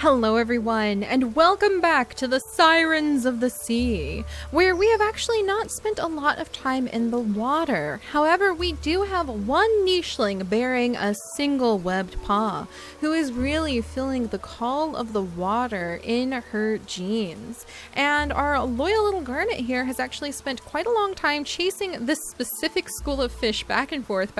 Hello everyone, and welcome back to the Sirens of the Sea, where we have actually not spent a lot of time in the water. However, we do have one nicheling bearing a single webbed paw, who is really feeling the call of the water in her genes. And our loyal little garnet here has actually spent quite a long time chasing this specific school of fish back and forth,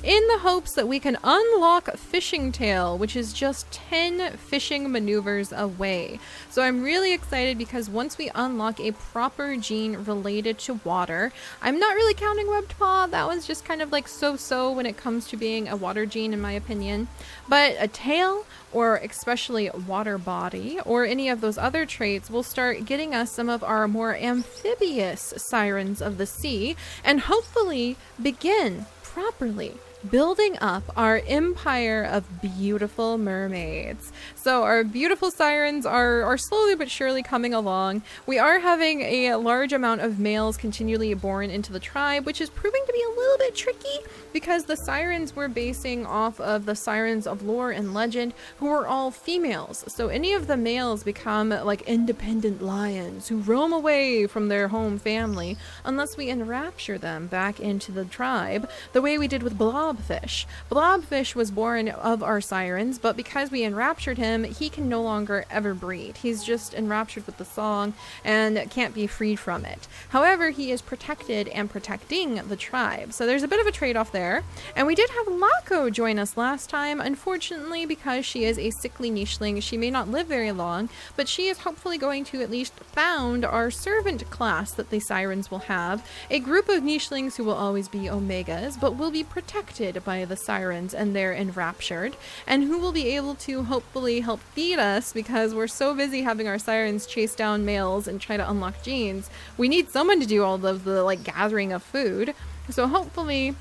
in the hopes that we can unlock Fishing Tail, which is just 10 fishing maneuvers away. So I'm really excited because once we unlock a proper gene related to water, I'm not really counting webbed paw, that one's just kind of like so-so when it comes to being a water gene in my opinion, but a tail, or especially water body, or any of those other traits will start getting us some of our more amphibious sirens of the sea, and hopefully begin properly building up our empire of beautiful mermaids. So our beautiful sirens are slowly but surely coming along. We are having a large amount of males continually born into the tribe, which is proving to be a little bit tricky because the sirens we're basing off of the sirens of lore and legend, who are all females. So any of the males become like independent lions who roam away from their home family unless we enrapture them back into the tribe, the way we did with Blobfish. Blobfish was born of our sirens, but because we enraptured him, he can no longer ever breed. He's just enraptured with the song and can't be freed from it. However, he is protected and protecting the tribe. So there's a bit of a trade-off there. And we did have Laco join us last time. Unfortunately, because she is a sickly nicheling, she may not live very long, but she is hopefully going to at least found our servant class that the sirens will have. A group of nichelings who will always be omegas, but will be protected by the sirens and they're enraptured, and who will be able to hopefully help feed us because we're so busy having our sirens chase down males and try to unlock genes. We need someone to do all of the gathering of food. So hopefully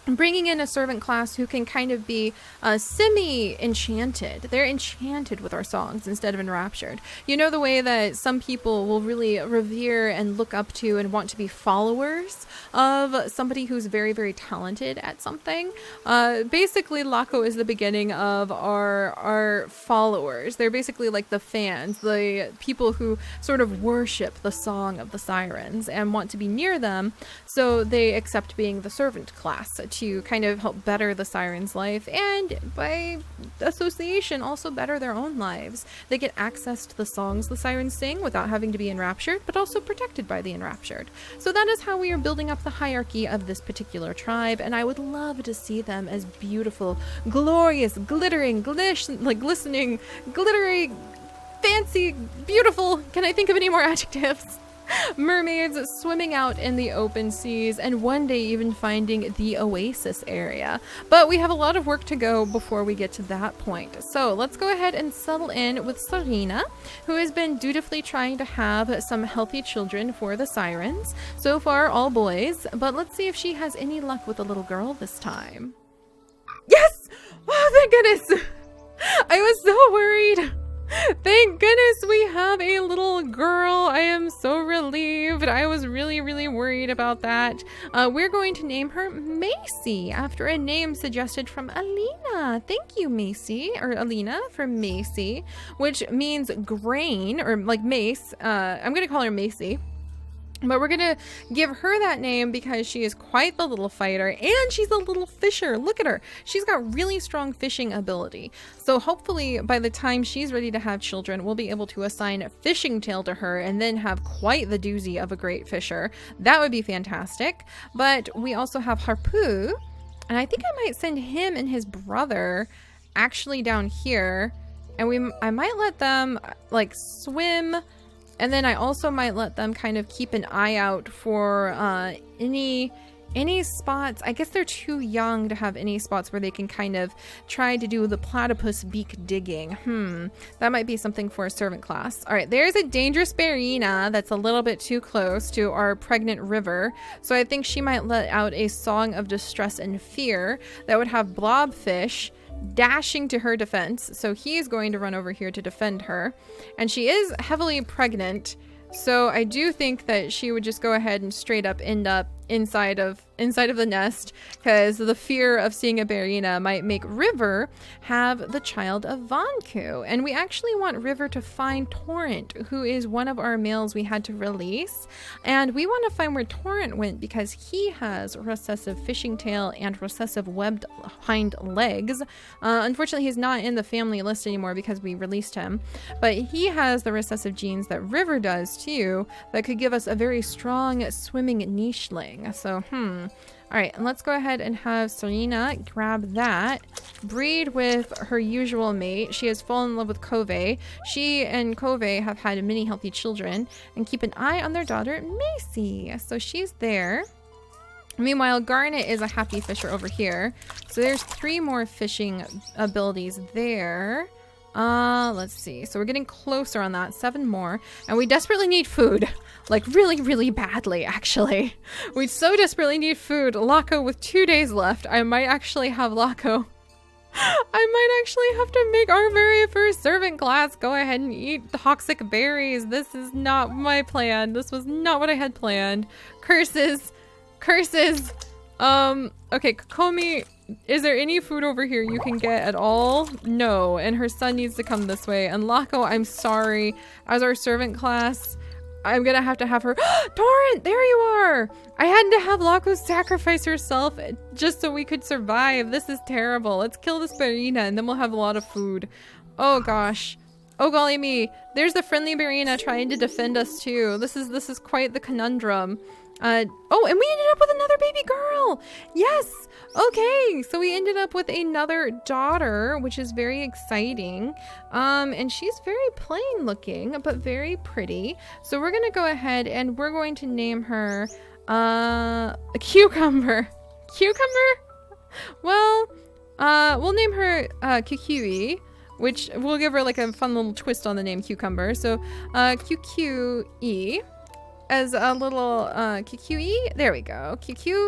bringing in a servant class who can kind of be semi-enchanted. They're enchanted with our songs instead of enraptured. You know, the way that some people will really revere and look up to and want to be followers of somebody who's very, very talented at something. Basically, Laco is the beginning of our followers. They're basically like the fans, the people who sort of worship the song of the sirens and want to be near them, so they accept being the servant class to kind of help better the sirens' life, and by association also better their own lives. They get access to the songs the sirens sing without having to be enraptured, but also protected by the enraptured. So that is how we are building up the hierarchy of this particular tribe, and I would love to see them as beautiful, glorious, glittering, glistening, glittery, fancy, beautiful, can I think of any more adjectives? Mermaids swimming out in the open seas, and one day even finding the oasis area. But we have a lot of work to go before we get to that point. So let's go ahead and settle in with Serena, who has been dutifully trying to have some healthy children for the sirens. So far, all boys, but let's see if she has any luck with a little girl this time. Yes! Oh, thank goodness! I was so worried. Thank goodness we have a little girl. I am so relieved. I was really, really worried about that. We're going to name her Macy after a name suggested from Alina. Thank you, Macy, or Alina for Macy, which means grain, or like mace. I'm going to call her Macy. But we're going to give her that name because she is quite the little fighter, and she's a little fisher. Look at her. She's got really strong fishing ability. So hopefully by the time she's ready to have children, we'll be able to assign Fishing Tail to her and then have quite the doozy of a great fisher. That would be fantastic. But we also have Harpoo, and I think I might send him and his brother actually down here. And I might let them like swim. And then I also might let them kind of keep an eye out for any spots. I guess they're too young to have any spots where they can kind of try to do the platypus beak digging. That might be something for a servant class. All right, there's a dangerous Barina that's a little bit too close to our pregnant river. So I think she might let out a song of distress and fear that would have Blobfish dashing to her defense. So he's going to run over here to defend her. And she is heavily pregnant. So I do think that she would just go ahead and straight up end up inside of the nest, because the fear of seeing a Barina might make River have the child of Vanku. And we actually want River to find Torrent, who is one of our males we had to release. And we want to find where Torrent went because he has recessive fishing tail and recessive webbed hind legs. Unfortunately, he's not in the family list anymore because we released him. But he has the recessive genes that River does too, that could give us a very strong swimming nicheling. So, all right, and let's go ahead and have Serena grab that, breed with her usual mate. She has fallen in love with Kove. She and Kove have had many healthy children, and keep an eye on their daughter, Macy. So she's there. Meanwhile, Garnet is a happy fisher over here. So there's 3 more fishing abilities there. Let's see. So we're getting closer on that. 7 more. And we desperately need food. Like really, really badly, actually. We so desperately need food. Laco with 2 days left. I might actually have Laco. I might actually have to make our very first servant class go ahead and eat toxic berries. This is not my plan. This was not what I had planned. Curses. Curses. Okay, Kokomi, is there any food over here you can get at all? No, and her son needs to come this way. And Laco, I'm sorry. As our servant class, I'm gonna have to have her. Torrent, there you are! I had to have Laco sacrifice herself just so we could survive. This is terrible. Let's kill this Barina and then we'll have a lot of food. Oh gosh. Oh golly me. There's the friendly Barina trying to defend us too. This is quite the conundrum. Oh, and we ended up with another baby girl. Yes. Okay. So we ended up with another daughter, which is very exciting. And she's very plain looking, but very pretty. So we're going to go ahead and we're going to name her, a Cucumber. Cucumber? Well, we'll name her, Kukui, which we'll give her like a fun little twist on the name Cucumber. So, QQE. As a little QQE. There we go. QQE.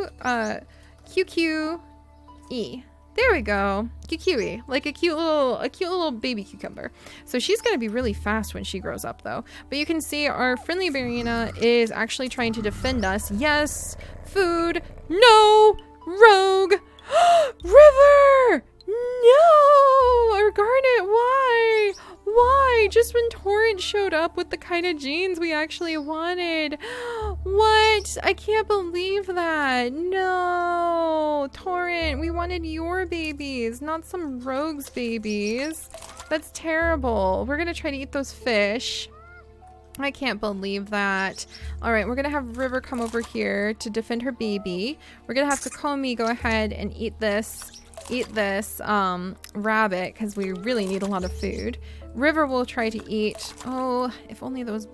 There we go. QQE. Like a cute little baby cucumber. So she's gonna be really fast when she grows up though. But you can see our friendly Barina is actually trying to defend us. Yes. Food. No. Rogue. River. No. Or Garnet. Why? Why? Just when Torrent showed up with the kind of genes we actually wanted. What? I can't believe that. No. Torrent, we wanted your babies, not some rogue's babies. That's terrible. We're gonna try to eat those fish. I can't believe that. All right, we're gonna have River come over here to defend her baby. We're gonna have Kokomi go ahead and eat this rabbit because we really need a lot of food. River will try to eat, oh, if only those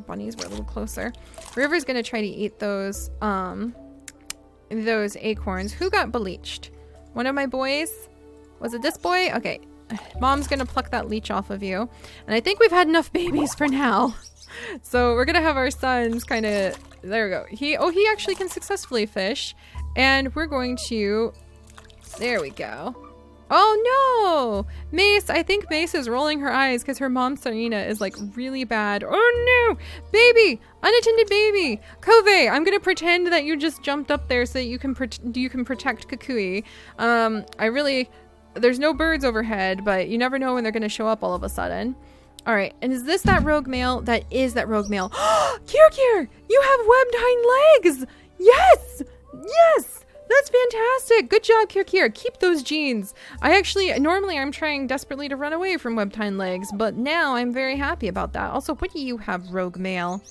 bunnies were a little closer. River's gonna try to eat those acorns. Who got bleached? One of my boys? Was it this boy? Okay, Mom's gonna pluck that leech off of you. And I think we've had enough babies for now. So we're gonna have our sons kind of, there we go. He actually can successfully fish. And we're going to, there we go. Oh no! Mace, I think Mace is rolling her eyes because her mom Serena is like really bad. Oh no! Baby! Unattended baby! Kove, I'm gonna pretend that you just jumped up there so that you can protect Kukui. There's no birds overhead, but you never know when they're gonna show up all of a sudden. Alright, and is this that rogue male? That is that rogue male. Kirkir! You have webbed hind legs! Yes! Yes! That's fantastic. Good job, Kirkir. Keep those genes. Normally I'm trying desperately to run away from webbed hind legs, but now I'm very happy about that. Also, what do you have, rogue male?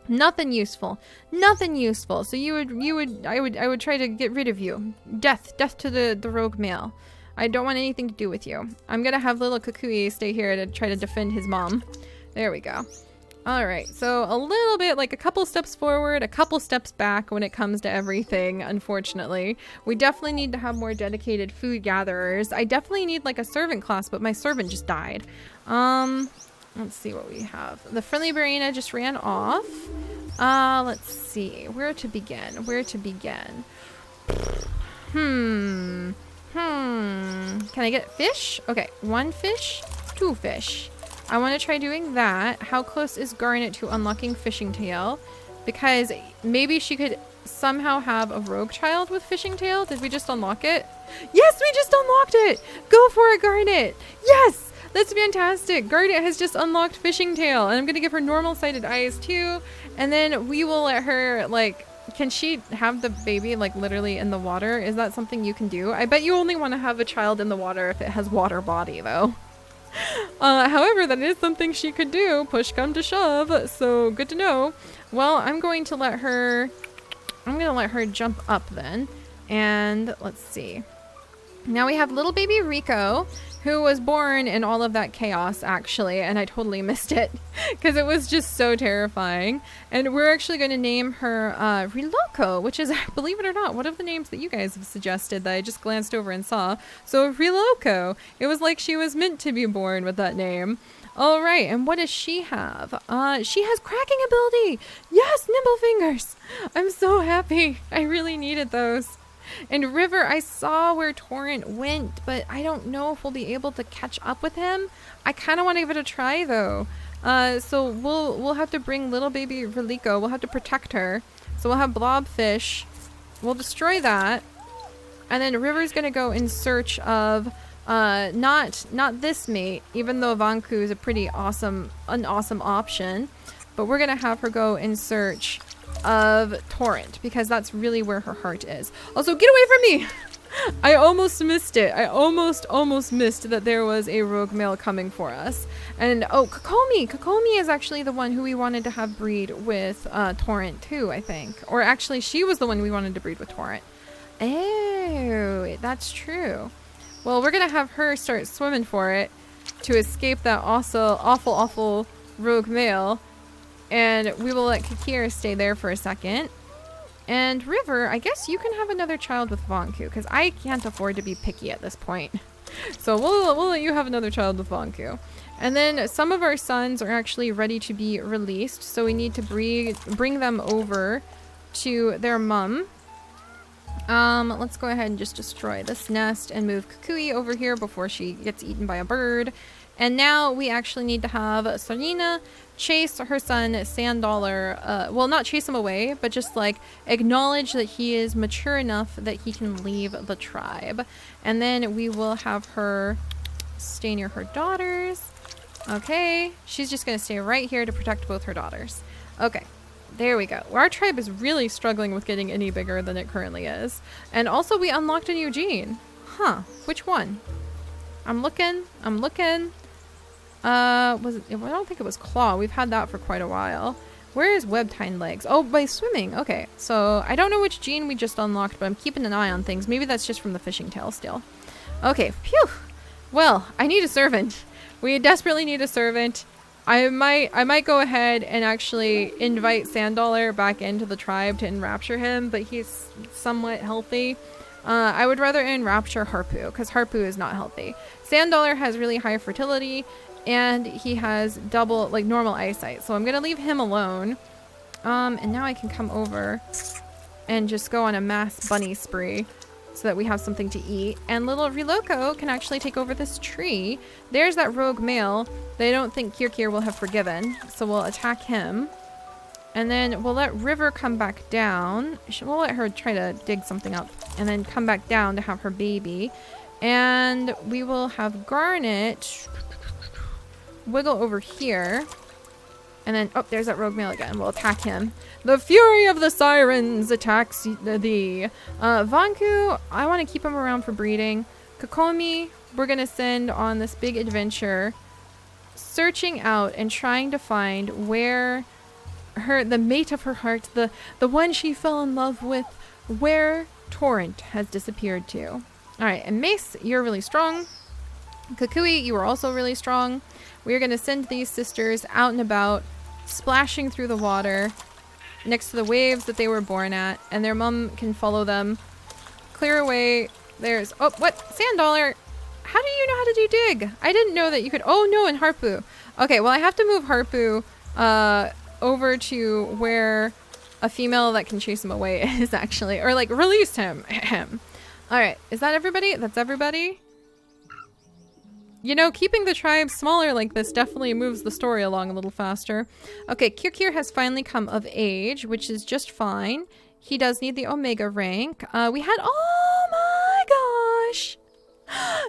Nothing useful. Nothing useful. So I would try to get rid of you. Death to the rogue male. I don't want anything to do with you. I'm gonna have little Kukui stay here to try to defend his mom. There we go. Alright, so a little bit, like a couple steps forward, a couple steps back when it comes to everything, unfortunately. We definitely need to have more dedicated food gatherers. I definitely need like a servant class, but my servant just died. Let's see what we have. The friendly Barina just ran off. Let's see. Where to begin? Can I get fish? Okay, 1 fish, 2 fish. I want to try doing that. How close is Garnet to unlocking Fishing Tail? Because maybe she could somehow have a rogue child with fishing tail. Did we just unlock it? Yes, we just unlocked it. Go for it, Garnet. Yes, that's fantastic. Garnet has just unlocked fishing tail, and I'm gonna give her normal sighted eyes too. And then we will let her, like, can she have the baby like literally in the water? Is that something you can do? I bet you only want to have a child in the water if it has water body though. However, that is something she could do, push come to shove, so good to know. Well, I'm going to let her jump up then, and let's see. Now we have little baby Rico, who was born in all of that chaos actually, and I totally missed it because it was just so terrifying. And we're actually going to name her Reloco, which is, believe it or not, one of the names that you guys have suggested that I just glanced over and saw. So Reloco, it was like she was meant to be born with that name. All right, and what does she have? She has cracking ability. Yes, nimble fingers. I'm so happy. I really needed those. And River, I saw where Torrent went, but I don't know if we'll be able to catch up with him. I kind of want to give it a try though. So we'll have to bring little baby Relico. We'll have to protect her. So we'll have Blobfish. We'll destroy that. And then River's gonna go in search of not this mate, even though Vanku is an awesome option. But we're gonna have her go in search of Torrent because that's really where her heart is. Also, get away from me! I almost missed it. I almost missed that there was a rogue male coming for us. And oh, Kokomi! Kokomi is actually the one who we wanted to have breed with Torrent too, I think. Or actually, she was the one we wanted to breed with Torrent. Oh, that's true. Well, we're gonna have her start swimming for it to escape that also awful rogue male. And we will let Kakira stay there for a second. And River, I guess you can have another child with Vanku, because I can't afford to be picky at this point. So we'll let you have another child with Vanku. And then some of our sons are actually ready to be released, so we need to bring them over to their mum. Let's go ahead and just destroy this nest and move Kukui over here before she gets eaten by a bird. And now we actually need to have Serena chase her son Sand Dollar, well, not chase him away, but just like acknowledge that he is mature enough that he can leave the tribe. And then we will have her stay near her daughters. Okay, she's just gonna stay right here to protect both her daughters. Okay, there we go. Our tribe is really struggling with getting any bigger than it currently is. And also we unlocked a new gene. Huh, which one? I'm looking. I don't think it was Claw. We've had that for quite a while. Where is webbed hind legs? Oh, by swimming. Okay, so I don't know which gene we just unlocked, but I'm keeping an eye on things. Maybe that's just from the fishing tail still. Okay, phew. Well, I need a servant. We desperately need a servant. I might go ahead and actually invite Sanddollar back into the tribe to enrapture him, but he's somewhat healthy. I would rather enrapture Harpoo, because Harpoo is not healthy. Sanddollar has really high fertility, and he has double, like, normal eyesight. So I'm going to leave him alone. And now I can come over and just go on a mass bunny spree so that we have something to eat. And little Reloco can actually take over this tree. There's that rogue male that I don't think Kirkir will have forgiven. So we'll attack him. And then we'll let River come back down. We'll let her try to dig something up and then come back down to have her baby. And we will have Garnet wiggle over here. And then, oh, there's that rogue male again. We'll attack him. The fury of the sirens attacks thee. Vanku, I want to keep him around for breeding. Kokomi, we're going to send on this big adventure, searching out and trying to find where the mate of her heart, the one she fell in love with, where Torrent has disappeared to. All right, and Mace, you're really strong. Kukui, you are also really strong. We're going to send these sisters out and about, splashing through the water next to the waves that they were born at, and their mom can follow them. Clear away. There's, oh, what? Sanddollar, how do you know how to do dig? I didn't know that you could, oh no, and Harpoo. Okay, well I have to move Harpoo over to where a female that can chase him away is actually, or like release him. All right, is that everybody? That's everybody? You know, keeping the tribe smaller like this definitely moves the story along a little faster. Okay, Kirkir has finally come of age, which is just fine. He does need the Omega rank. We had, oh my gosh.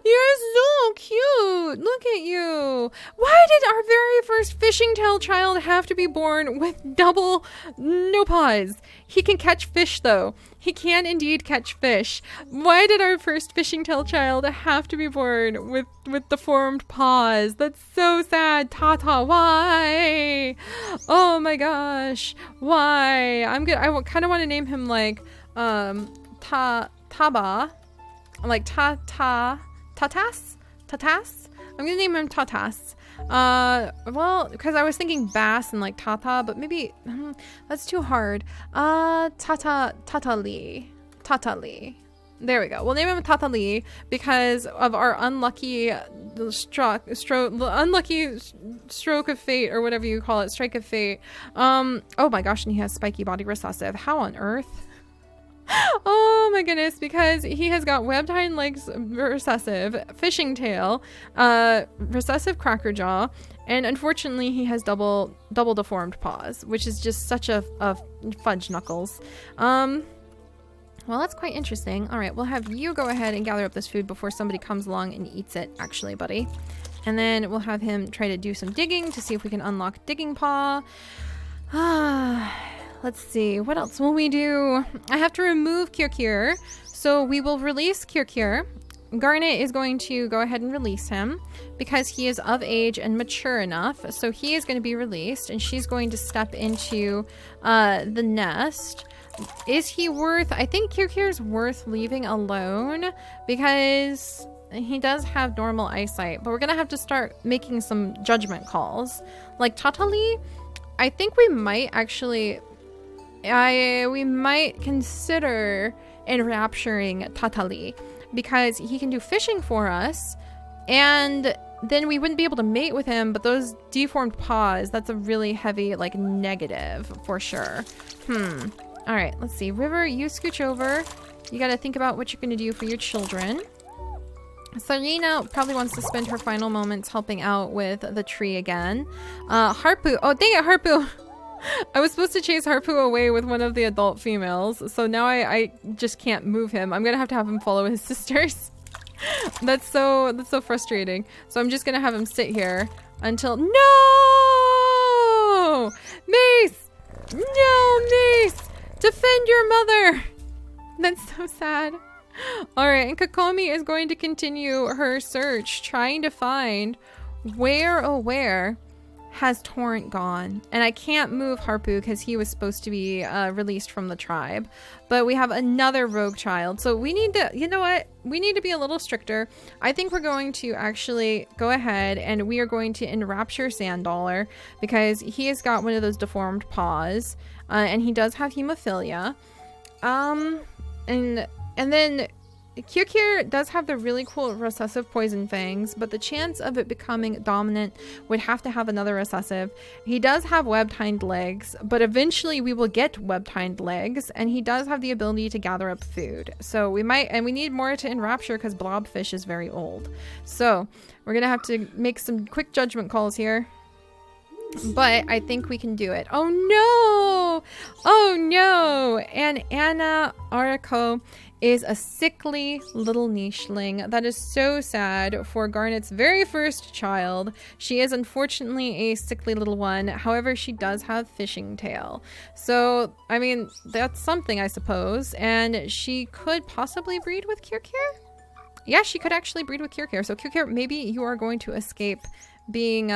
You're so cute. Look at you. Why did our very first fishing tail child have to be born with double no paws? He can catch fish though. He can indeed catch fish. Why did our first fishing tail child have to be born with deformed paws? That's so sad. Tata, why? Oh my gosh. Why? I kind of want to name him like Taba. Like Tatas. I'm gonna name him Tatas. Well, because I was thinking Bass and like Tata, but maybe that's too hard. Tatali. There we go. We'll name him Tatali because of our unlucky stroke of fate, or whatever you call it, strike of fate. Oh my gosh, and he has spiky body recessive. How on earth? Oh my goodness, because he has got webbed hind legs recessive, fishing tail, recessive cracker jaw, and unfortunately he has double deformed paws, which is just such a fudge knuckles. Well, that's quite interesting. All right, we'll have you go ahead and gather up this food before somebody comes along and eats it, actually, buddy. And then we'll have him try to do some digging to see if we can unlock digging paw. Let's see, what else will we do? I have to remove Kirkir, so we will release Kirkir. Garnet is going to go ahead and release him because he is of age and mature enough. So he is going to be released, and she's going to step into the nest. Is he worth... I think Kirkir's worth leaving alone because he does have normal eyesight, but we're going to have to start making some judgment calls. Like Tatali, I think we might actually... we might consider enrapturing Tatali because he can do fishing for us, and then we wouldn't be able to mate with him, but those deformed paws, that's a really heavy like negative for sure. All right, let's see. River, you scooch over. You got to think about what you're going to do for your children. Serena probably wants to spend her final moments helping out with the tree again. Harpu, oh dang it, Harpu. I was supposed to chase Harpu away with one of the adult females, so now I just can't move him. I'm gonna have to have him follow his sisters. That's so frustrating. So I'm just gonna have him sit here until... No! Mace! No, Mace! Defend your mother! That's so sad. Alright, and Kakomi is going to continue her search, trying to find where has Torrent gone. And I can't move Harpu because he was supposed to be released from the tribe. But we have another rogue child. So we need to, you know what? We need to be a little stricter. I think we're going to actually go ahead and we are going to enrapture Sand Dollar because he has got one of those deformed paws. And he does have hemophilia. And then Kirkir does have the really cool recessive poison fangs, but the chance of it becoming dominant would have to have another recessive. He does have webbed hind legs, but eventually we will get webbed hind legs, and he does have the ability to gather up food. So we might, and we need more to enrapture because blobfish is very old. So we're gonna have to make some quick judgment calls here. But I think we can do it. Oh no! Oh no! And Anna Arako is a sickly little nicheling. That is so sad for Garnet's very first child. She is unfortunately a sickly little one. However, she does have fishing tail. So, I mean, that's something, I suppose. And she could possibly breed with Kirkir? Yeah, she could actually breed with Kirkir. So Kirkir, maybe you are going to escape being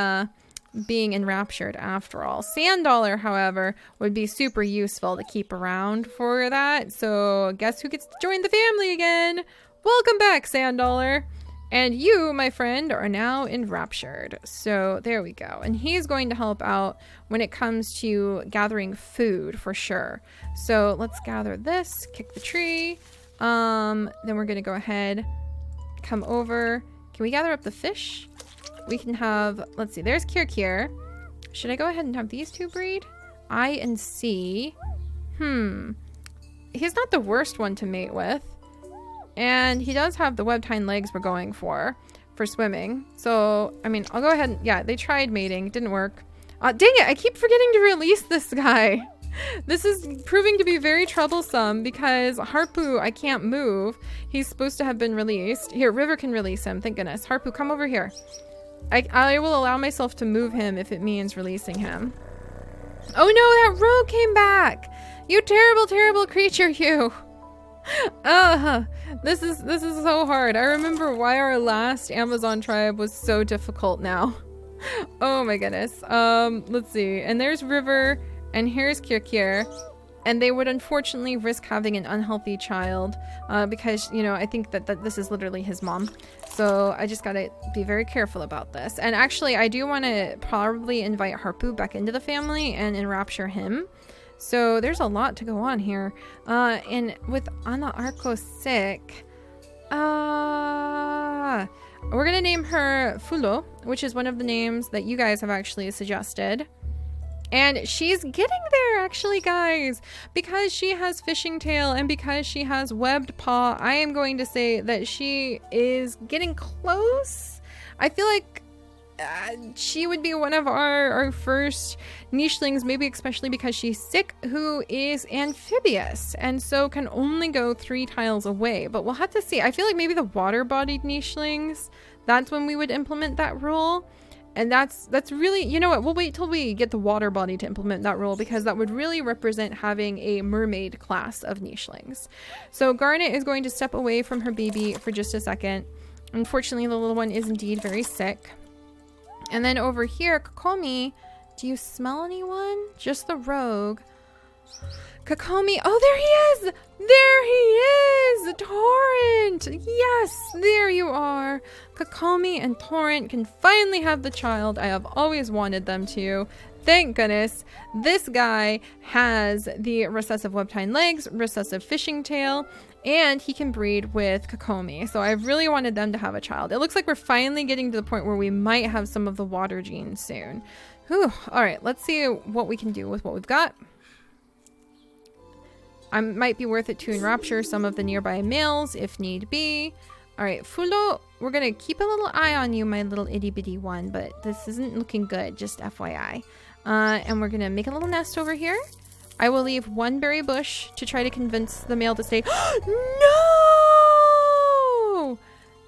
enraptured after all. Sand Dollar, however, would be super useful to keep around for that. So guess who gets to join the family again? Welcome back, Sand Dollar. And you, my friend, are now enraptured. So there we go. And he's going to help out when it comes to gathering food for sure. So let's gather this, kick the tree. Then we're going to go ahead, come over. Can we gather up the fish? We can have, let's see, there's Kirkir. Should I go ahead and have these two breed? I and C. He's not the worst one to mate with. And he does have the webbed hind legs we're going for swimming. So, I mean, I'll go ahead and, yeah, they tried mating. Didn't work. Dang it, I keep forgetting to release this guy. This is proving to be very troublesome because Harpu, I can't move. He's supposed to have been released. Here, River can release him. Thank goodness. Harpu, come over here. I will allow myself to move him if it means releasing him. Oh no, that rogue came back. You terrible, terrible creature, you. This is so hard. I remember why our last Amazon tribe was so difficult now. Oh my goodness. Let's see. And there's River, and here's Kirkir. And they would unfortunately risk having an unhealthy child because, you know, I think that this is literally his mom. So I just gotta be very careful about this. And actually, I do want to probably invite Harpu back into the family and enrapture him. So there's a lot to go on here. And with Ana Arco sick, we're gonna name her Fulo, which is one of the names that you guys have actually suggested. And she's getting there, actually, guys. Because she has fishing tail and because she has webbed paw, I am going to say that she is getting close. I feel like she would be one of our first nichelings, maybe especially because she's sick, who is amphibious and so can only go 3 tiles away. But we'll have to see. I feel like maybe the water-bodied nichelings, that's when we would implement that rule. And that's really, you know what, we'll wait till we get the water body to implement that rule because that would really represent having a mermaid class of nichelings. So Garnet is going to step away from her baby for just a second. Unfortunately, the little one is indeed very sick. And then over here, Kokomi, do you smell anyone? Just the rogue. Kokomi, oh, there he is! There he is! Torrent! Yes, there you are. Kokomi and Torrent can finally have the child I have always wanted them to. Thank goodness. This guy has the recessive webtine legs, recessive fishing tail, and he can breed with Kokomi. So I really wanted them to have a child. It looks like we're finally getting to the point where we might have some of the water genes soon. Whew. All right, let's see what we can do with what we've got. Might be worth it to enrapture some of the nearby males if need be. All right, Fulo, we're going to keep a little eye on you, my little itty bitty one, but this isn't looking good, just FYI. And we're going to make a little nest over here. I will leave one berry bush to try to convince the male to stay. No!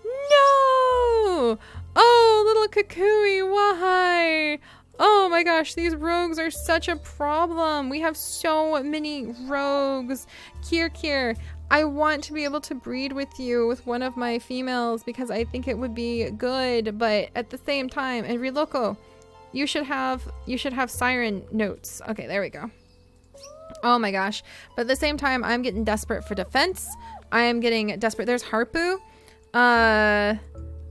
No! Oh, little Kukui, why? Oh my gosh, these rogues are such a problem. We have so many rogues. Kirkir, I want to be able to breed with you with one of my females because I think it would be good, but at the same time, and Riloko, you should have siren notes. Okay, there we go. Oh my gosh. But at the same time, I'm getting desperate for defense. I am getting desperate. There's Harpu.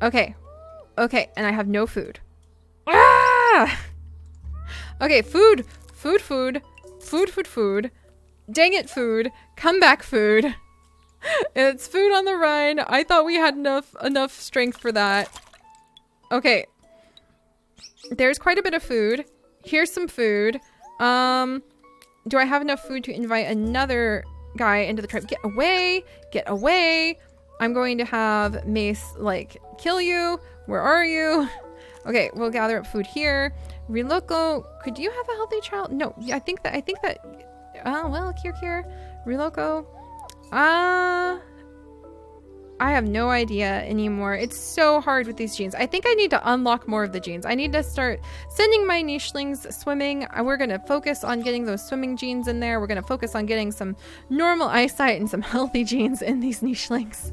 Okay. Okay, and I have no food. Ah! Okay, food. Dang it, food. Come back, food. It's food on the run. I thought we had enough strength for that. Okay. There's quite a bit of food. Here's some food. Do I have enough food to invite another guy into the tribe? Get away! Get away! I'm going to have Mace, like, kill you. Where are you? Okay, we'll gather up food here. Riloko, could you have a healthy child? No, I think that, well, Kirkir, Riloko, I have no idea anymore. It's so hard with these genes. I think I need to unlock more of the genes. I need to start sending my nichelings swimming. We're going to focus on getting those swimming genes in there. We're going to focus on getting some normal eyesight and some healthy genes in these nichelings.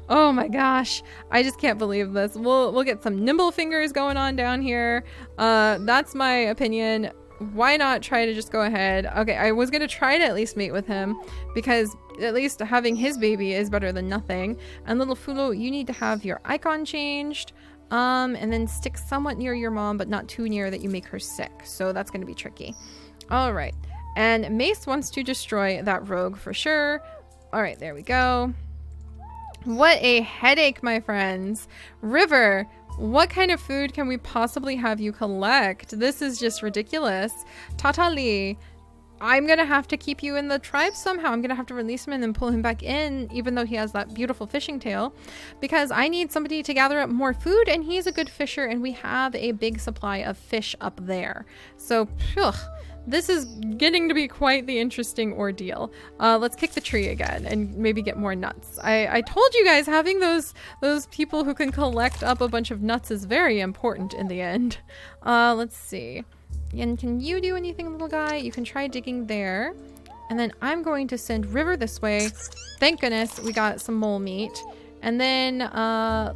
Oh my gosh, I just can't believe this. We'll get some nimble fingers going on down here. That's my opinion. Why not try to just go ahead? Okay, I was gonna try to at least mate with him because at least having his baby is better than nothing. And little Fulo, you need to have your icon changed, and then stick somewhat near your mom, but not too near that you make her sick. So that's gonna be tricky. All right, and Mace wants to destroy that rogue for sure. All right, there we go. What a headache, my friends. River, what kind of food can we possibly have you collect? This is just ridiculous. Tatali, I'm gonna have to keep you in the tribe somehow. I'm gonna have to release him and then pull him back in, even though he has that beautiful fishing tail, because I need somebody to gather up more food, and he's a good fisher, and we have a big supply of fish up there. So, phew, This is getting to be quite the interesting ordeal. Let's kick the tree again and maybe get more nuts. I told you guys having those people who can collect up a bunch of nuts is very important in the end. Let's see. And can you do anything, little guy? You can try digging there. And then I'm going to send River this way. Thank goodness we got some mole meat. And then,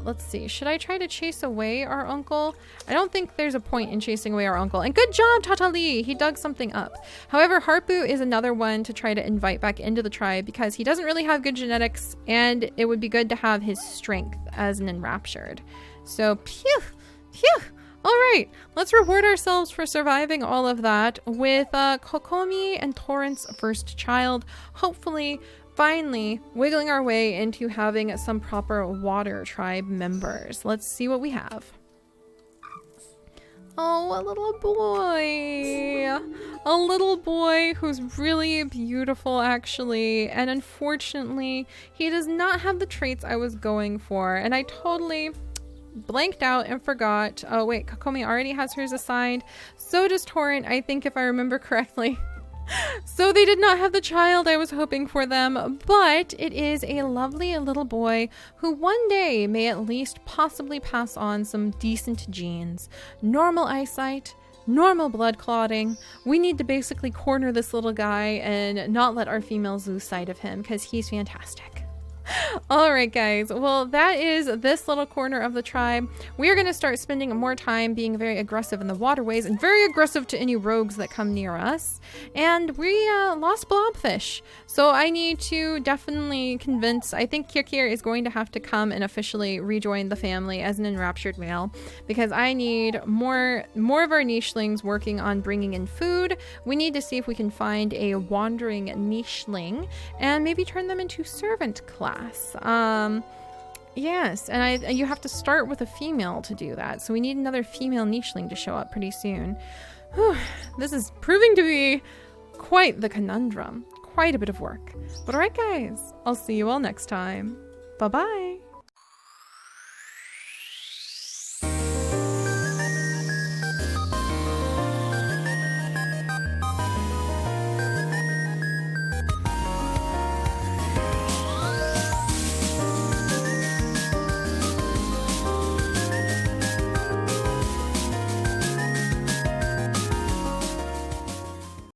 let's see. Should I try to chase away our uncle? I don't think there's a point in chasing away our uncle. And good job, Tatali! He dug something up. However, Harpu is another one to try to invite back into the tribe because he doesn't really have good genetics, and it would be good to have his strength as an enraptured. So, phew! Phew! Alright, let's reward ourselves for surviving all of that with Kokomi and Torrent's first child. Hopefully, finally wiggling our way into having some proper water tribe members. Let's see what we have. Oh, a little boy. A little boy who's really beautiful, actually. And unfortunately, he does not have the traits I was going for. And I totally blanked out and forgot. Oh, wait, Kokomi already has hers assigned. So does Torrent, I think, if I remember correctly. So they did not have the child I was hoping for them, but it is a lovely little boy who one day may at least possibly pass on some decent genes. Normal eyesight, normal blood clotting. We need to basically corner this little guy and not let our females lose sight of him because he's fantastic. Alright guys, well that is this little corner of the tribe. We are going to start spending more time being very aggressive in the waterways and very aggressive to any rogues that come near us. And we lost blobfish, so I need to definitely convince, I think Kirkir is going to have to come and officially rejoin the family as an enraptured male, because I need more of our nichelings working on bringing in food. We need to see if we can find a wandering nicheling and maybe turn them into servant class. Yes, and you have to start with a female to do that, so we need another female nicheling to show up pretty soon. Whew, this is proving to be quite the conundrum, quite a bit of work. But alright guys, I'll see you all next time. Bye bye.